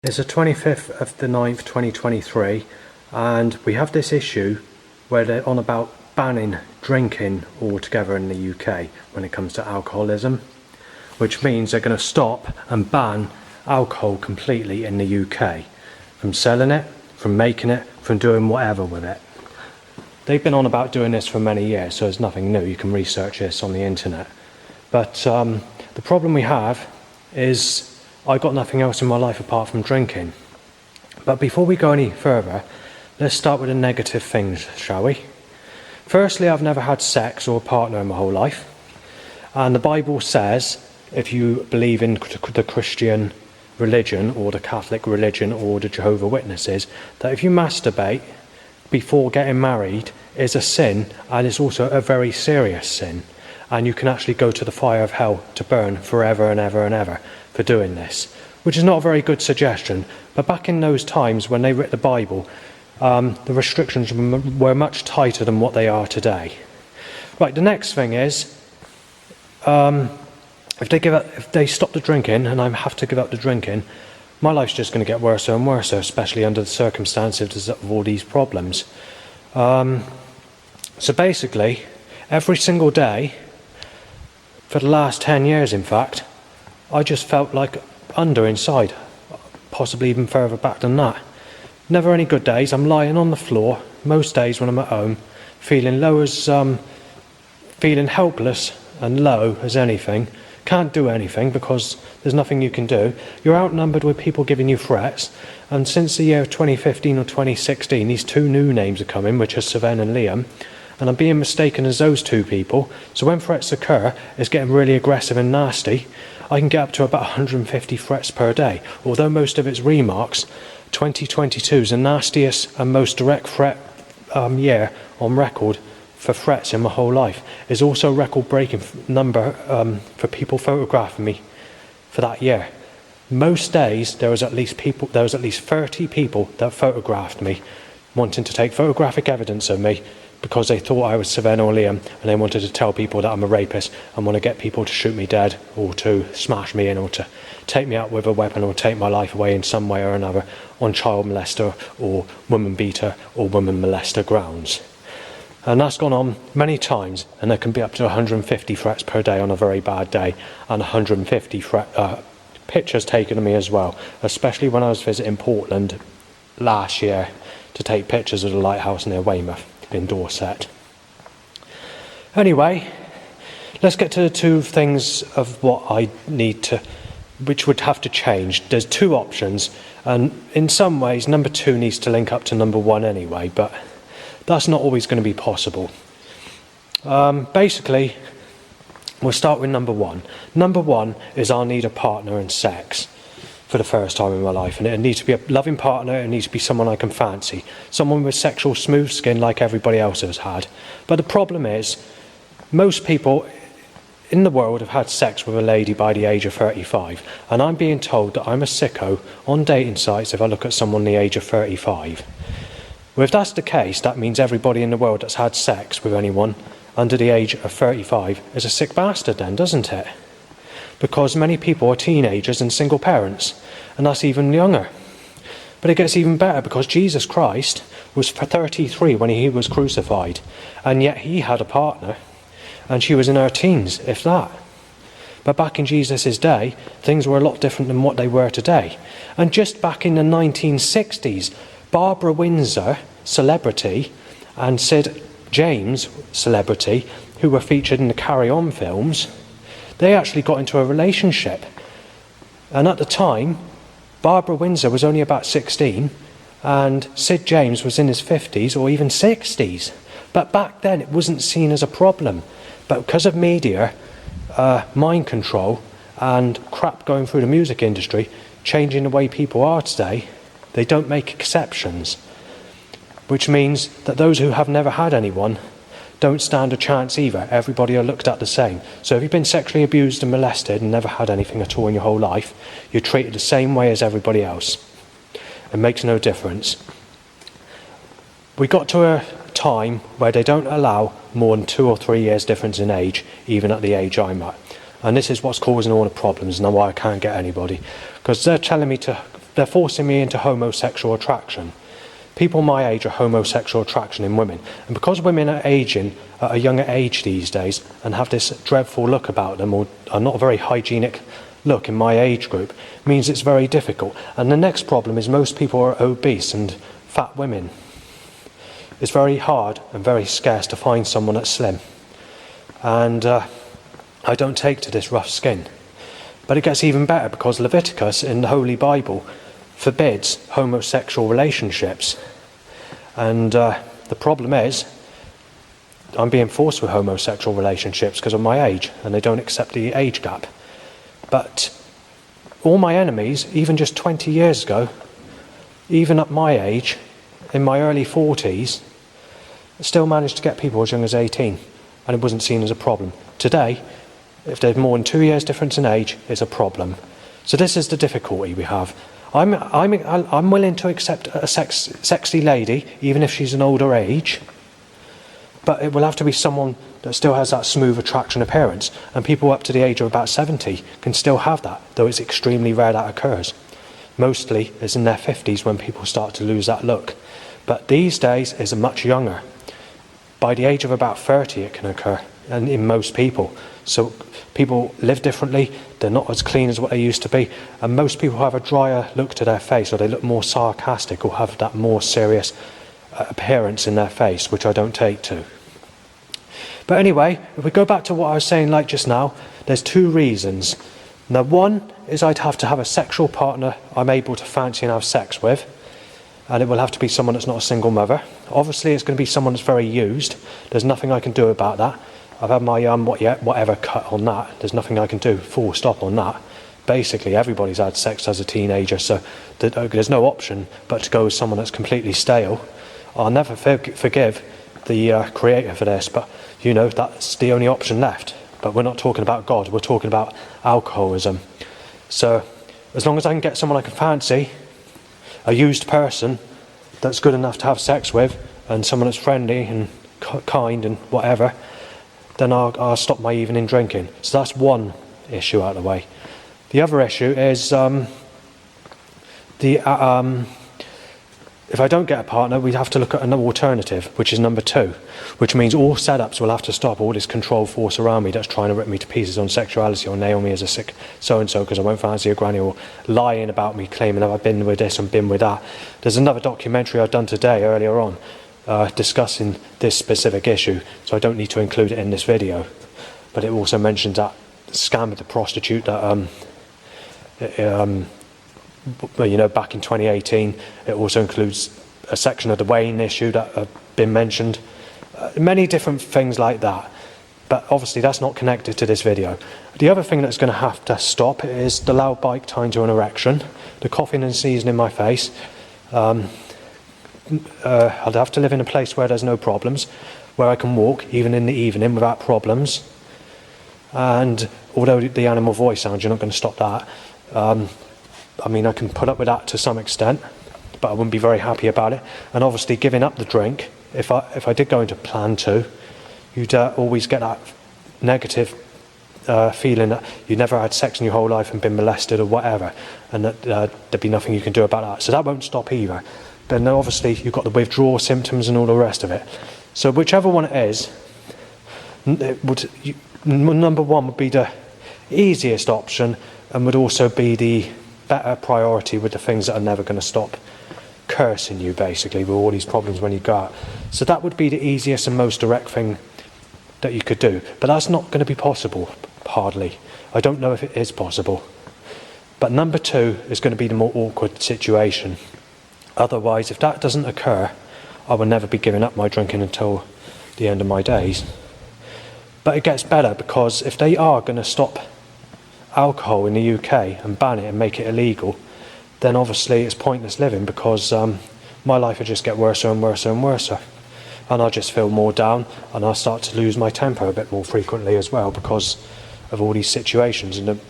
It's the 25th of the 9th, 2023, and we have this issue where they're on about banning drinking altogether in the UK when it comes to alcoholism, which means they're going to stop and ban alcohol completely in the UK, from selling it, from making it, from doing whatever with it. They've been on about doing this for many years, so it's nothing new. You can research this on the internet. But the problem we have is I've got nothing else in my life apart from drinking. But before we go any further, let's start with the negative things, shall we? Firstly, I've never had sex or a partner in my whole life. And the Bible says, if you believe in the Christian religion or the Catholic religion or the Jehovah's Witnesses, that if you masturbate before getting married is a sin, and it's also a very serious sin. And you can actually go to the fire of hell to burn forever and ever and ever for doing this, which is not a very good suggestion. But back in those times when they wrote the Bible, the restrictions were much tighter than what they are today. Right, the next thing is, if they stop the drinking and I have to give up the drinking, my life's just going to get worse and worse, especially under the circumstances of all these problems. So basically, every single day, for the last 10 years in fact, I just felt like under inside, possibly even further back than that. Never any good days. I'm lying on the floor most days when I'm at home, feeling feeling helpless and low as anything. Can't do anything because there's nothing you can do. You're outnumbered with people giving you threats, and since the year 2015 or 2016, these two new names are coming, which are Savannah and Liam, and I'm being mistaken as those two people. So when threats occur, it's getting really aggressive and nasty. I can get up to about 150 threats per day. Although most of it's remarks, 2022 is the nastiest and most direct threat year on record for threats in my whole life. It's also a record-breaking number for people photographing me for that year. Most days there was at least 30 people that photographed me, wanting to take photographic evidence of me because they thought I was Savannah or Liam, and they wanted to tell people that I'm a rapist and want to get people to shoot me dead or to smash me in or to take me out with a weapon or take my life away in some way or another on child molester or woman beater or woman molester grounds. And that's gone on many times, and there can be up to 150 threats per day on a very bad day, and 150 pictures taken of me as well, especially when I was visiting Portland last year to take pictures of the lighthouse near Weymouth in Dorset. Anyway, let's get to the two things of what I need to, which would have to change. There's two options, and in some ways number two needs to link up to number one anyway, but that's not always going to be possible. Basically, we'll start with number one. Number one is I'll need a partner in sex for the first time in my life, and it needs to be a loving partner. It needs to be someone I can fancy, someone with sexual smooth skin like everybody else has had. But the problem is, most people in the world have had sex with a lady by the age of 35, and I'm being told that I'm a sicko on dating sites if I look at someone the age of 35. Well, if that's the case, that means everybody in the world that's had sex with anyone under the age of 35 is a sick bastard then, doesn't it? Because many people are teenagers and single parents, and that's even younger. But it gets even better, because Jesus Christ was 33 when he was crucified, and yet he had a partner, and she was in her teens, if that. But back in Jesus' day, things were a lot different than what they were today. And just back in the 1960s, Barbara Windsor, celebrity, and Sid James, celebrity, who were featured in the Carry On films, they actually got into a relationship. And at the time, Barbara Windsor was only about 16, and Sid James was in his 50s or even 60s. But back then, it wasn't seen as a problem. But because of media, mind control, and crap going through the music industry, changing the way people are today, they don't make exceptions, which means that those who have never had anyone don't stand a chance either. Everybody are looked at the same. So if you've been sexually abused and molested and never had anything at all in your whole life, you're treated the same way as everybody else. It makes no difference. We got to a time where they don't allow more than 2 or 3 years difference in age, even at the age I'm at. And this is what's causing all the problems and why I can't get anybody. Because they're telling me they're forcing me into homosexual attraction. People my age are homosexual attraction in women. And because women are aging at a younger age these days and have this dreadful look about them, or are not a very hygienic look in my age group, means it's very difficult. And the next problem is most people are obese and fat women. It's very hard and very scarce to find someone that's slim. And I don't take to this rough skin. But it gets even better because Leviticus in the Holy Bible forbids homosexual relationships. And the problem is, I'm being forced with homosexual relationships because of my age, and they don't accept the age gap. But all my enemies, even just 20 years ago, even at my age, in my early 40s, still managed to get people as young as 18, and it wasn't seen as a problem. Today, if there's more than 2 years difference in age, it's a problem. So this is the difficulty we have. I'm willing to accept a sexy lady, even if she's an older age, but it will have to be someone that still has that smooth attraction appearance. And people up to the age of about 70 can still have that, though it's extremely rare that occurs. Mostly it's in their 50s when people start to lose that look. But these days it's much younger. By the age of about 30 it can occur, and in most people. So people live differently, they're not as clean as what they used to be, and most people have a drier look to their face, or they look more sarcastic, or have that more serious appearance in their face, which I don't take to. But anyway, if we go back to what I was saying like just now, there's two reasons. Now, one is I'd have to have a sexual partner I'm able to fancy and have sex with, and it will have to be someone that's not a single mother. Obviously it's going to be someone that's very used. There's nothing I can do about that. I've had my whatever cut on that. There's nothing I can do, full stop on that. Basically everybody's had sex as a teenager, so there's no option but to go with someone that's completely stale. I'll never forgive the creator for this, but you know, that's the only option left. But we're not talking about God, we're talking about alcoholism. So as long as I can get someone I can fancy, a used person that's good enough to have sex with, and someone that's friendly and kind and whatever, then I'll stop my evening drinking. So that's one issue out of the way. The other issue is if I don't get a partner, we'd have to look at another alternative, which is number 2, which means all setups will have to stop, all this control force around me that's trying to rip me to pieces on sexuality, or nail me as a sick so-and-so because I won't fancy a granny, or lying about me, claiming that I've been with this and been with that. There's another documentary I've done today, earlier on, discussing this specific issue, so I don't need to include it in this video. But it also mentions that scam with the prostitute that you know, back in 2018. It also includes a section of the Wayne issue that have been mentioned, many different things like that. But obviously that's not connected to this video. The other thing that's going to have to stop is the loud bike tying to an erection, the coughing and sneezing in my face. I'd have to live in a place where there's no problems, where I can walk even in the evening without problems. And although the animal voice sounds, you're not going to stop that. I mean, I can put up with that to some extent, but I wouldn't be very happy about it. And obviously giving up the drink, if I did go into plan 2, you'd always get that negative feeling that you never had sex in your whole life and been molested or whatever, and that there'd be nothing you can do about that. So that won't stop either. Then obviously you've got the withdrawal symptoms and all the rest of it. So whichever one it is, number 1 would be the easiest option, and would also be the better priority with the things that are never going to stop cursing you, basically, with all these problems when you go out. So that would be the easiest and most direct thing that you could do. But that's not going to be possible, hardly. I don't know if it is possible. But number 2 is going to be the more awkward situation. Otherwise, if that doesn't occur, I will never be giving up my drinking until the end of my days. But it gets better, because if they are going to stop alcohol in the UK and ban it and make it illegal, then obviously it's pointless living, because my life will just get worse and worse and worse, and I'll just feel more down, and I'll start to lose my temper a bit more frequently as well, because of all these situations. And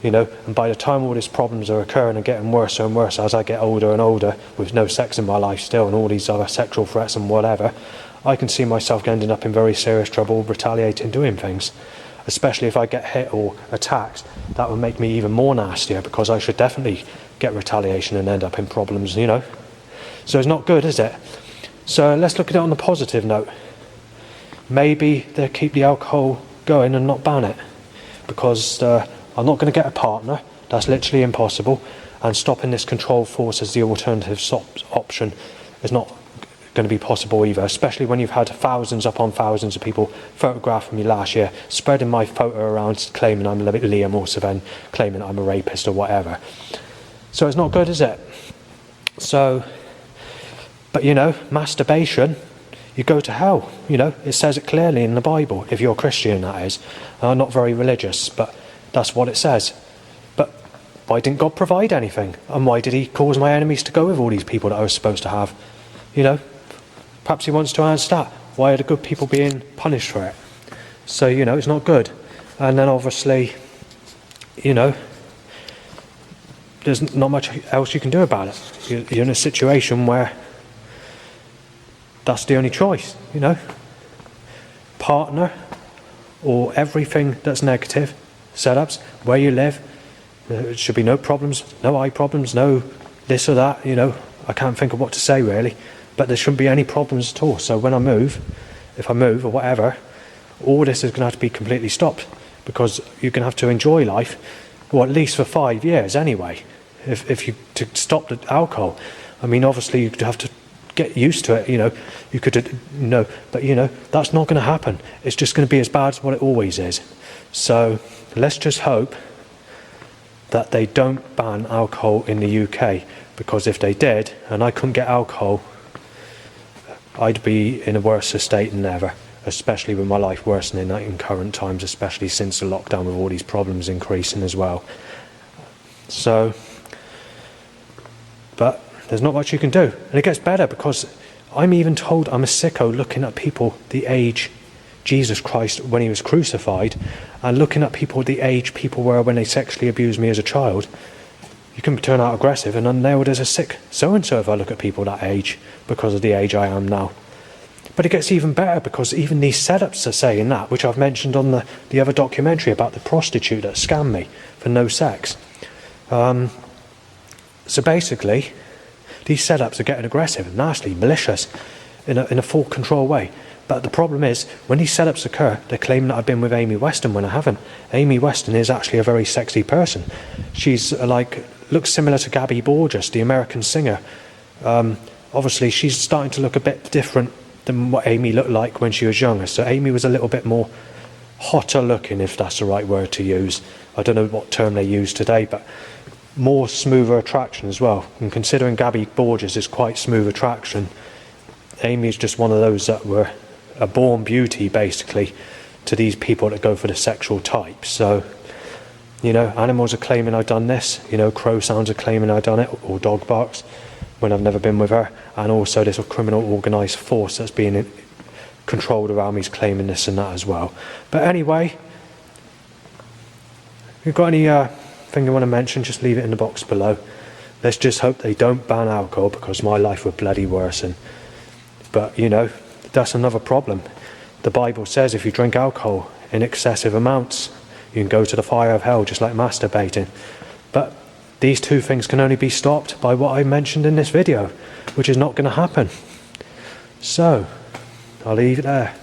you know, and by the time all these problems are occurring and getting worse and worse as I get older and older, with no sex in my life still and all these other sexual threats and whatever, I can see myself ending up in very serious trouble, retaliating, doing things. Especially if I get hit or attacked, that would make me even more nastier, because I should definitely get retaliation and end up in problems, you know. So it's not good, is it? So let's look at it on the positive note. Maybe they'll keep the alcohol going and not ban it, because I'm not going to get a partner. That's literally impossible. And stopping this control force as the alternative option is not going to be possible either, especially when you've had thousands upon thousands of people photographing me last year, spreading my photo around, claiming I'm Liam or Sven, claiming I'm a rapist or whatever. So it's not good, is it? So, but you know, masturbation, you go to hell. You know, it says it clearly in the Bible, if you're a Christian, that is. I'm not very religious, but that's what it says. But why didn't God provide anything? And why did he cause my enemies to go with all these people that I was supposed to have? You know, perhaps he wants to answer that. Why are the good people being punished for it? So, you know, it's not good. And then obviously, you know, there's not much else you can do about it. You're in a situation where that's the only choice, you know. Partner or everything that's negative, setups, where you live, there should be no problems, no eye problems, no this or that, you know. I can't think of what to say really, but there shouldn't be any problems at all. So when I move, if I move or whatever, all this is going to have to be completely stopped, because you're going to have to enjoy life, or at least for 5 years anyway, if you to stop the alcohol. I mean, obviously you'd have to get used to it, you know. You could, you know, but you know, that's not going to happen. It's just going to be as bad as what it always is. So let's just hope that they don't ban alcohol in the UK, because if they did, and I couldn't get alcohol, I'd be in a worse state than ever, especially with my life worsening in current times, especially since the lockdown with all these problems increasing as well. So, but there's not much you can do. And it gets better, because I'm even told I'm a sicko looking at people the age Jesus Christ when he was crucified, and looking at people the age people were when they sexually abused me as a child. You can turn out aggressive and unnailed as a sick so-and-so if I look at people that age, because of the age I am now. But it gets even better, because even these setups are saying that, which I've mentioned on the other documentary about the prostitute that scammed me for no sex. So basically, these setups are getting aggressive, nasty, malicious, in a full control way. But the problem is, when these setups occur, they claim that I've been with Amy Weston when I haven't. Amy Weston is actually a very sexy person. She's looks similar to Gabby Borges, the American singer. Obviously, she's starting to look a bit different than what Amy looked like when she was younger. So Amy was a little bit more hotter looking, if that's the right word to use. I don't know what term they use today, but more smoother attraction as well. And considering Gabby Borges is quite smooth attraction, Amy is just one of those that were a born beauty, basically, to these people that go for the sexual type. So, you know, animals are claiming I've done this. You know, crow sounds are claiming I've done it, or dog barks, when I've never been with her. And also this criminal organised force that's being controlled around me is claiming this and that as well. But anyway, if you've got any thing you want to mention, just leave it in the box below. Let's just hope they don't ban alcohol, because my life would bloody worsen. But, you know, that's another problem. The Bible says if you drink alcohol in excessive amounts, you can go to the fire of hell, just like masturbating. But these two things can only be stopped by what I mentioned in this video, which is not going to happen. So, I'll leave it there.